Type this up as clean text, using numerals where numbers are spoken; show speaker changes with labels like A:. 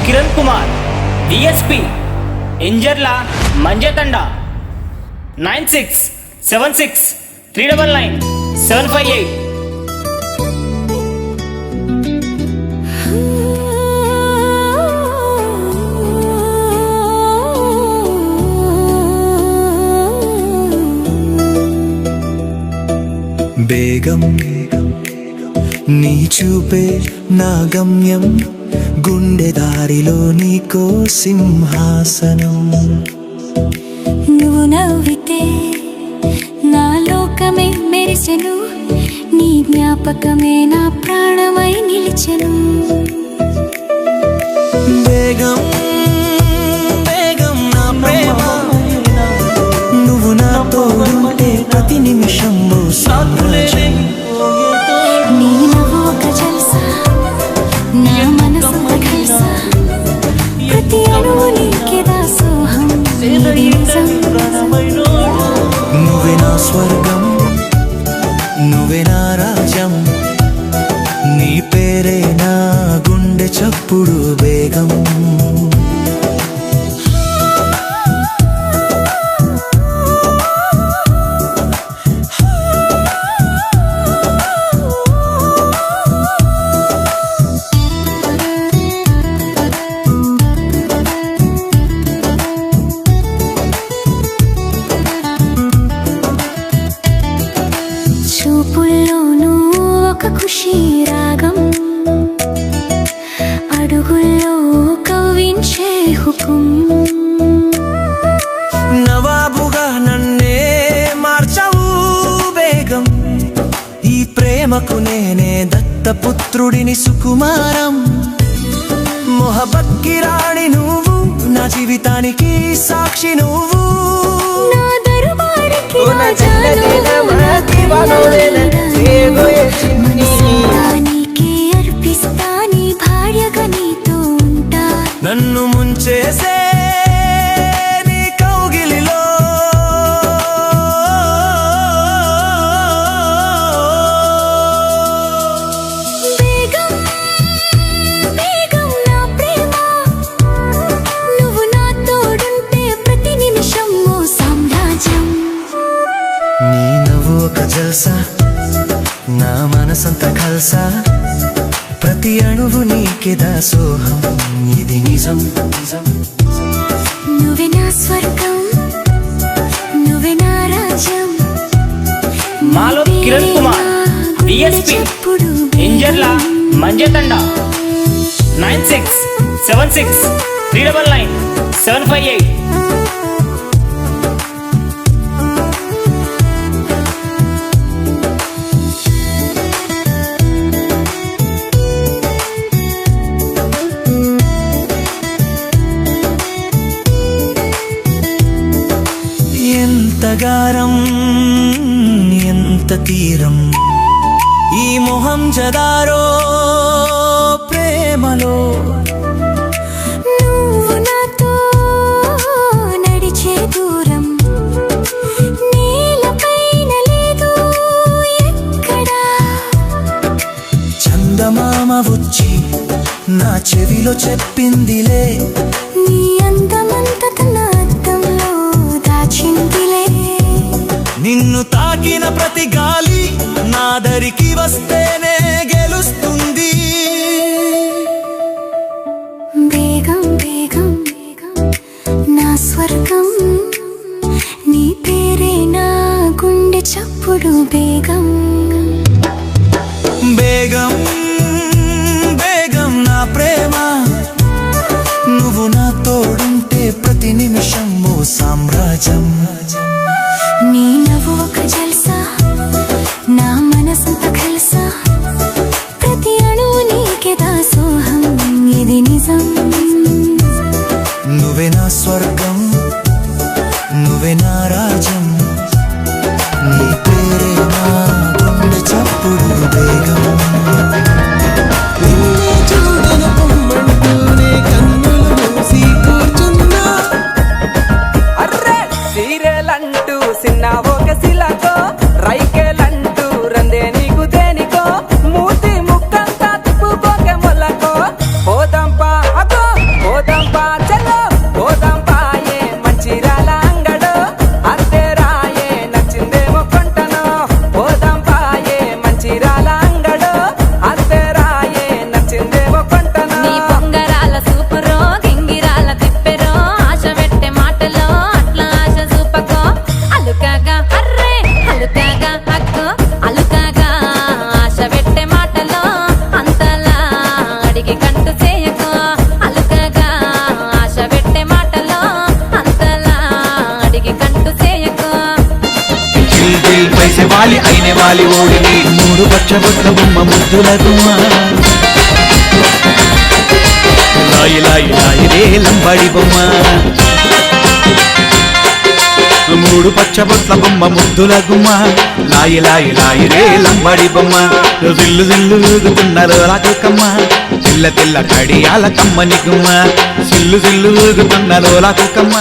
A: Kiran Kumar DSP ఇంజర్ల మంజతండ 9676399758
B: Begum నీ చూపే నా గమ్యం, గుండె దారిలో నీకో సింహాసనం.
C: నువ్వు నవ్వితే నా లోకమే మెరిసెను, నీ జ్ఞాపకమే నా ప్రాణమై నిలిచెను.
B: బేగం బేగం నా ప్రేమ, నువ్వు నాతో ఉంటే ప్రతి నిమిషం సాధ్యం.
C: నీ నవ్వు ఒక జల్సా, నా మనసు కలిసా, ప్రతి అణువు నీకే దాసోహం.
B: నువ్వే నా స్వర్గం, నువ్వే నా రాజ్యం, నీ పేరే నా గుండె చప్పుడు. బేగం
C: చూపుల్లోనూ ఒక ఖుషి రాగం, అడుగుల్లో కవ్వించే హుకుం.
B: నవాబుగా నన్నే మార్చవు బేగం, ఈ ప్రేమకు నేనే దత్తపుత్రుడిని సుకుమారం. మొహబత్ కి రాణి నువ్వు, నా జీవితానికి సాక్షి నువ్వు.
C: నా దర్బారికి మనసుకి అర్పిస్తా, నీ భార్యగా నీతో ఉంటా.
B: నన్ను ముంచేసే నీ కౌగిలిలో
C: బేగం బేగం నా ప్రేమ, నువ్వు నా తోడుంటే ప్రతి నిమిషం ఓ సామ్రాజ్యం.
B: నీ నవ్వు ఒక జల్సా, నా మనసంతా కల్సా, ప్రతి అణువు నీకే దాసోహం. ఇది నిజం నిజం.
C: నువ్వే నా స్వర్గం, నువ్వే నా రాజ్యం.
A: మాలో కిరణ్ కుమార్ డిఎస్పి ఇంజర్ల మంజతండ 9676399758.
B: ఎంత గారం ఎంత తీరం, ఈ మొహం జదారో ప్రేమలో.
C: నువ్వు నాతో నడిచే దూరం, నేలపైన లేదు ఎక్కడా.
B: చందమామ వచ్చి నా చెవిలో చెప్పిందిలే,
C: నీ అందమంతా తన అద్దంలో దాచిందిలే.
B: నిన్ను తాకిన ప్రతి గాలి నా దరికి వస్తేనే గెలుస్తుంది.
C: బేగం బేగం బేగం నా స్వర్గం, నీ పేరే నా గుండె చప్పుడు. బేగం
B: బేగం బేగం నా ప్రేమ, నువ్వు నా తోడుంటే ప్రతి నిమిషం ఓ సామ్రాజ్యం.
C: నీ నవ్వు ఒక జల్సా, నా మనసంతా కల్సా, ప్రతి అణువు నీకే దాసోహం. ఇది నిజం.
B: నువ్వే నా స్వర్గం, నువ్వే నా రాజ్యం, నీ పేరే నా గుండె చప్పుడు. బేగం
D: సీరియలంటూ సిన్న ఒక శిలకో, రైకేలంటూ రందే నీకు దేనికో, మూతి ముక్కంతా తిప్పుకోకే మొలకో. పోదంపా అగో
E: గాలి ఓడిని మూడు పచ్చబొట్ల బొమ్మ ముద్దుల గుమ్మ లాయి లాయి లాయి రే లంబాడి బొమ్మ మూడు పచ్చబొట్ల బొమ్మ ముద్దుల గుమ్మ లాయి లాయి లాయి రే లంబాడి బొమ్మ జిల్లు జిల్లు ఊగుతున్నారు లాకుకమ్మ తెల్ల తెల్ల కడియాల కమ్మని గుమ్మ సిల్లు సిల్లు ఊగుతున్నారు లాకుకమ్మ